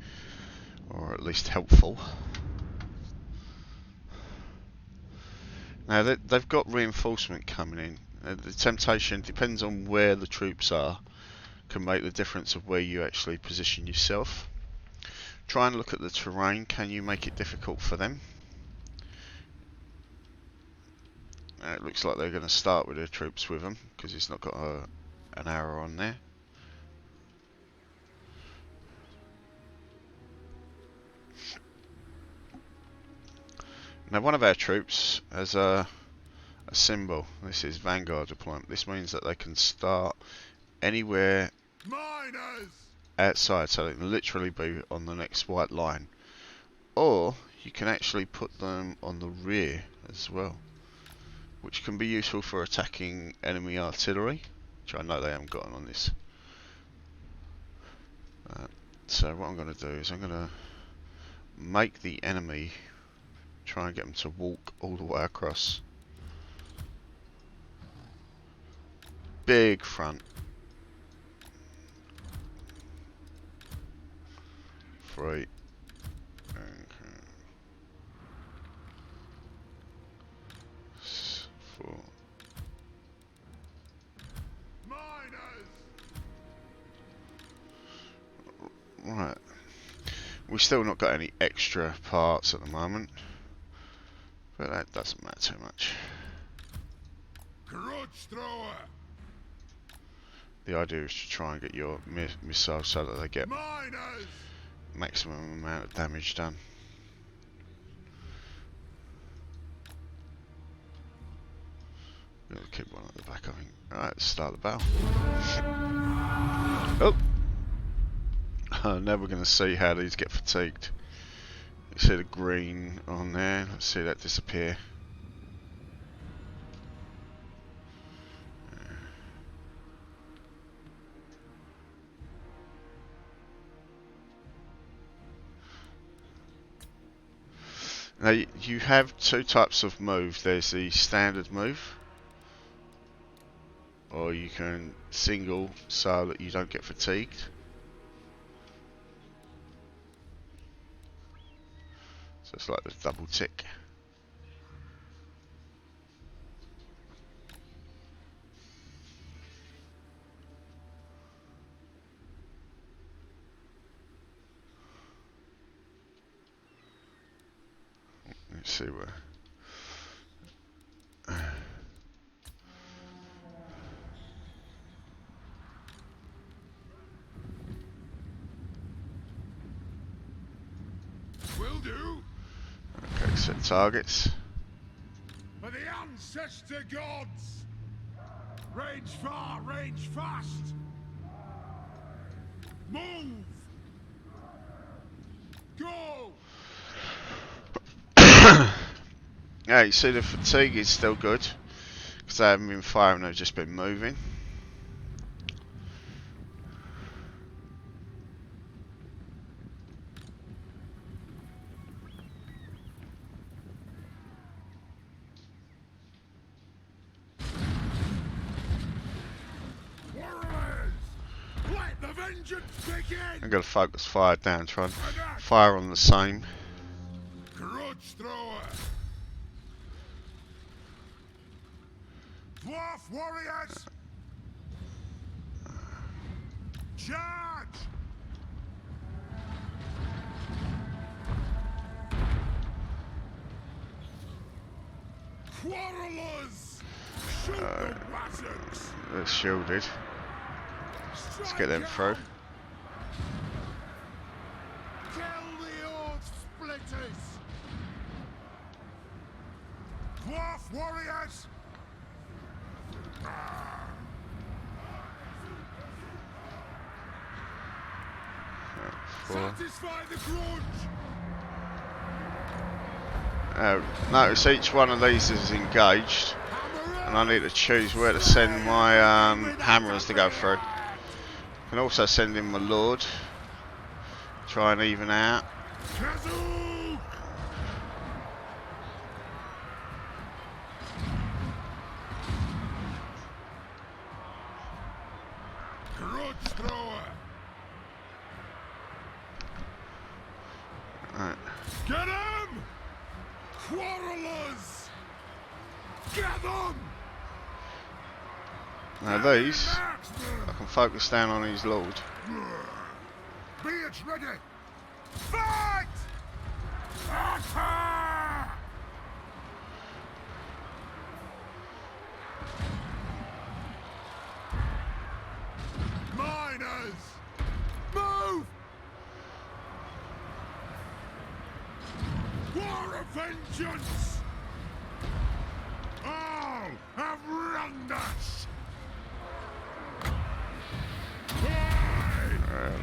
or at least helpful. Now they've got reinforcement coming in. The temptation depends on where the troops are, can make the difference of where you actually position yourself. Try and look at the terrain. Can you make it difficult for them? It looks like they're going to start with their troops with them, because it's not got an arrow on there. Now, one of our troops has a symbol. This is Vanguard Deployment. This means that they can start anywhere Miners. outside, so they can literally be on the next white line. Or you can actually put them on the rear as well, which can be useful for attacking enemy artillery, which I know they haven't gotten on this. So what I'm going to do is I'm going to make the enemy try and get them to walk all the way across. big front. 3. Okay. 4. Right. We've still not got any extra parts at the moment, but that doesn't matter too much. Grudge thrower. The idea is to try and get your missiles so that they get Miners. maximum amount of damage done. We'll keep one at the back, I think. Alright, let's start the battle. Oh! Now we're going to see how these get fatigued. You see the green on there, let's see that disappear. Now you have two types of move. There's the standard move, or you can single so that you don't get fatigued. So it's like the double tick. Let's see where. Will do. Okay, set targets. For the ancestor gods. Range far, range fast. Move. Go. Yeah, you see the fatigue is still good because they haven't been firing, they've just been moving. Warriors, let the vengeance begin. I'm going to focus fire down, try and fire on the same. Grudge thrower. Dwarf warriors. Charge. Quarrelers. Shoot the wassocks. They're shielded. Let's get them through. Kill the old splitters. Dwarf warriors. Satisfy the grudge. Notice each one of these is engaged, and I need to choose where to send my hammers to go through. I can also send in my lord, try and even out. Kazoo! Grudge thrower. Right. Get him! Quarrelers! Get them! Now these, I can focus down on his lord. Be it ready! Fight! Attack! Miners! Move! War of vengeance! All have wronged us!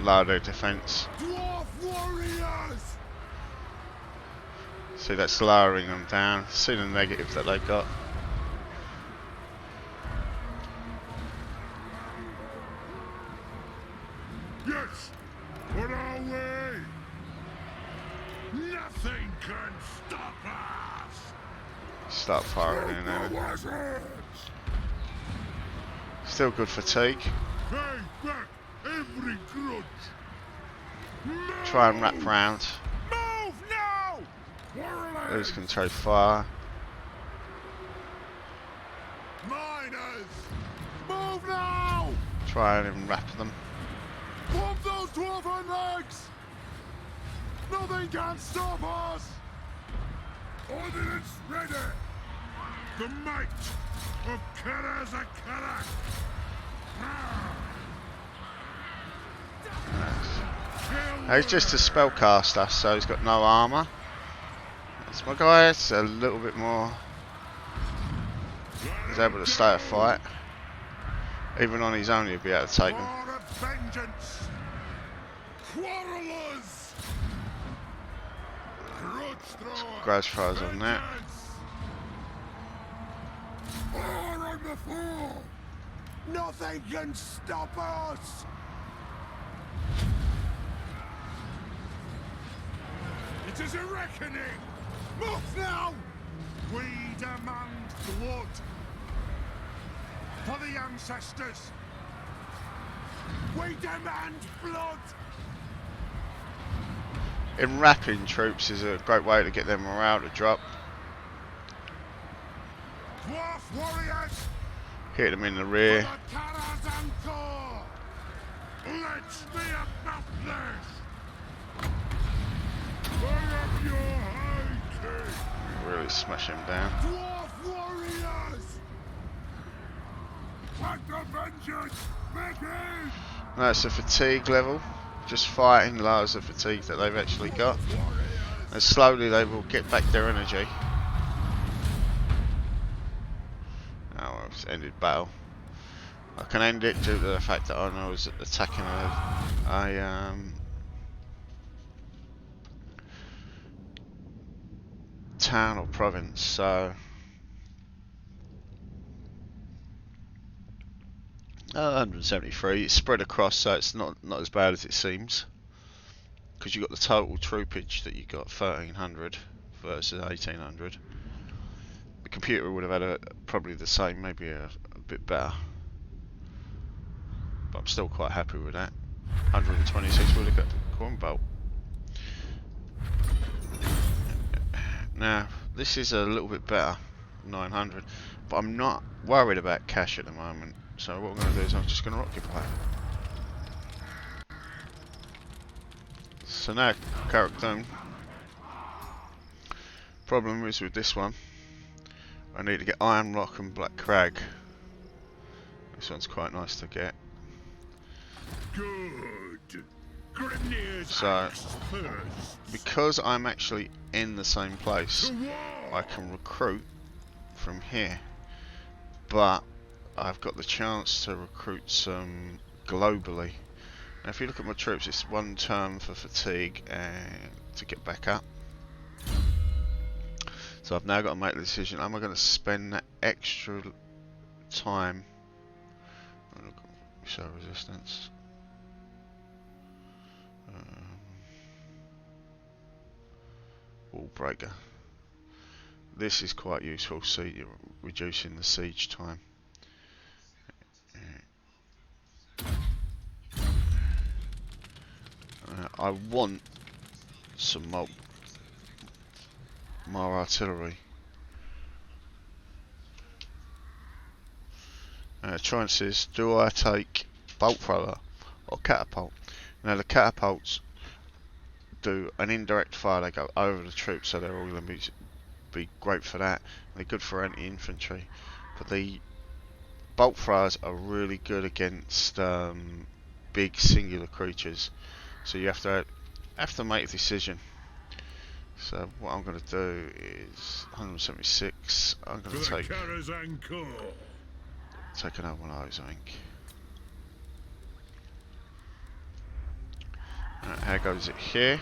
Lower their defense. Dwarf warriors! See, that's lowering them down. See the negative that they've got. Yes! On our way! Nothing can stop us! Start firing in The there. wizards! Still good fatigue. Pay back every grudge. Try and wrap round. Move now! Warriors! Lose control fire. Miners! Move now! Try and even wrap them. Pump those dwarven legs! Nothing can stop us! Ordnance ready! The might of Karazakara! He's just a spellcaster, so he's got no armour. That's my guy, it's a little bit more. He's able to stay a fight. Even on his own, he'll be able to take him. War of vengeance! Quarrelers! Grudge throws on that. War on the floor! Nothing can stop us! It is a reckoning! Move now! We demand blood! For the ancestors! We demand blood! Enwrapping troops is a great way to get their morale to drop. Dwarf warriors! Hit them in the rear. For the Karazanko! Let's be about this! Fire up your high king! Really smash him down. Dwarf warriors! Let the vengeance begin! That's the fatigue level. Just fighting lowers the fatigue that they've actually got. And slowly they will get back their energy. Oh, well, it's ended battle. I can end it due to the fact that I was attacking a town or province, so 173. It's spread across, so it's not as bad as it seems. Because you got the total troopage that you got 1300 versus 1800. The computer would have had probably the same, maybe a bit better. But I'm still quite happy with that. 126 would have got the corn bolt. Now this is a little bit better, 900, but I'm not worried about cash at the moment. So what I'm going to do is I'm just going to occupy. So now Carrick Down. Problem is with this one, I need to get Iron Rock and Black Crag. This one's quite nice to get. Good. Grimnir's So axe first. because I'm actually in the same place, To war! I can recruit from here, but I've got the chance to recruit some globally. Now if you look at my troops, it's 1 turn for fatigue and to get back up. So I've now got to make the decision, am I going to spend that extra time? Show resistance. Wall breaker. This is quite useful, see, you're reducing the siege time. I want some more artillery. Choices: do I take bolt thrower or catapult? Now the catapults do an indirect fire, they go over the troops, so they're all going to be great for that. They're good for anti-infantry, but the bolt throwers are really good against big singular creatures. So you have to make a decision. So what I'm going to do is 176. I'm going to take another one of those, I think. How goes it here?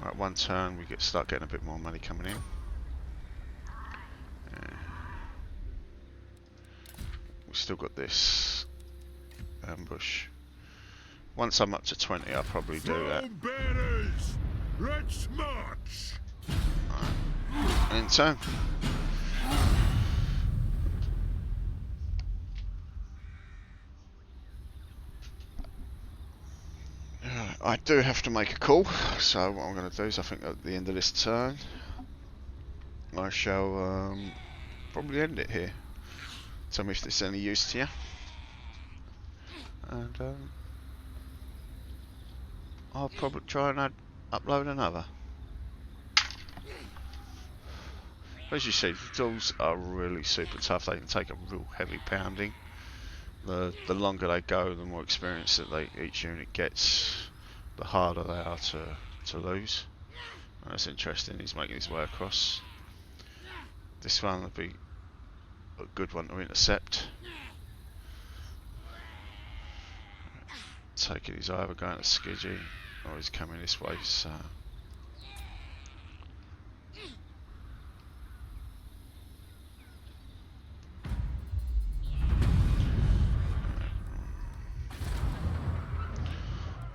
Right, 1 turn, we start getting a bit more money coming in. We've still got this ambush. Once I'm up to 20, I'll probably do that. Bearers, let's march. Right. In turn. I do have to make a call, so what I'm going to do is I think at the end of this turn I shall probably end it here. Tell me if there's any use to you, and I'll probably try and upload another. As you see, the tools are really super tough. They can take a real heavy pounding. The longer they go, the more experience that each unit gets, the harder they are to lose. And that's interesting. He's making his way across. This one will be a good one to intercept. Taking his either going to Skidgy or he's coming this way. So.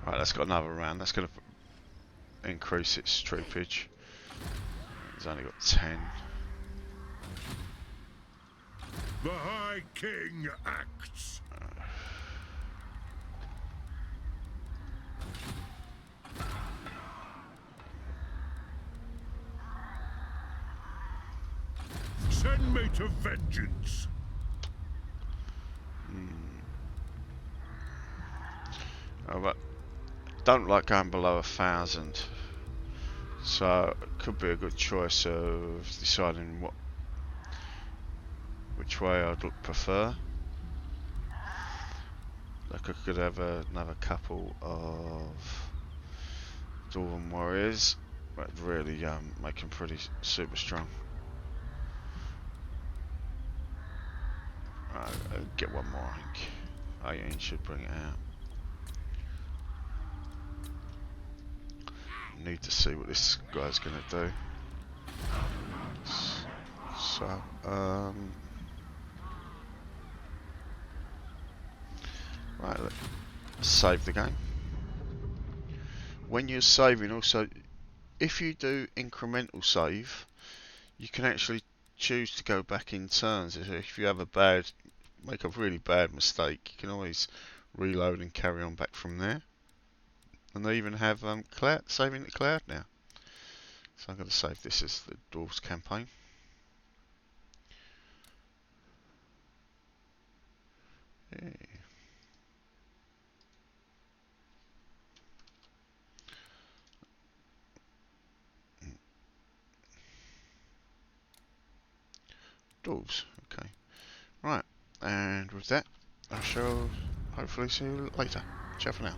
Right, that's got another round. That's going to increase its troopage. It's only got 10. The High King acts. Send me to vengeance. Oh, but don't like going below 1,000, so it could be a good choice of deciding which way I'd prefer. Like I could have another couple of Dwarven warriors, but really make them pretty super strong. Right, I'll get one more, I think. 18 should bring it out. Need to see what this guy's gonna do. So, right, let's save the game. When you're saving, also, if you do incremental save, you can actually choose to go back in turns. If you have make a really bad mistake, you can always reload and carry on back from there. And they even have saving the cloud now. So I'm going to save this as the Dwarves Campaign. Yeah. Dwarves, okay. Right, and with that, I shall hopefully see you later. Ciao for now.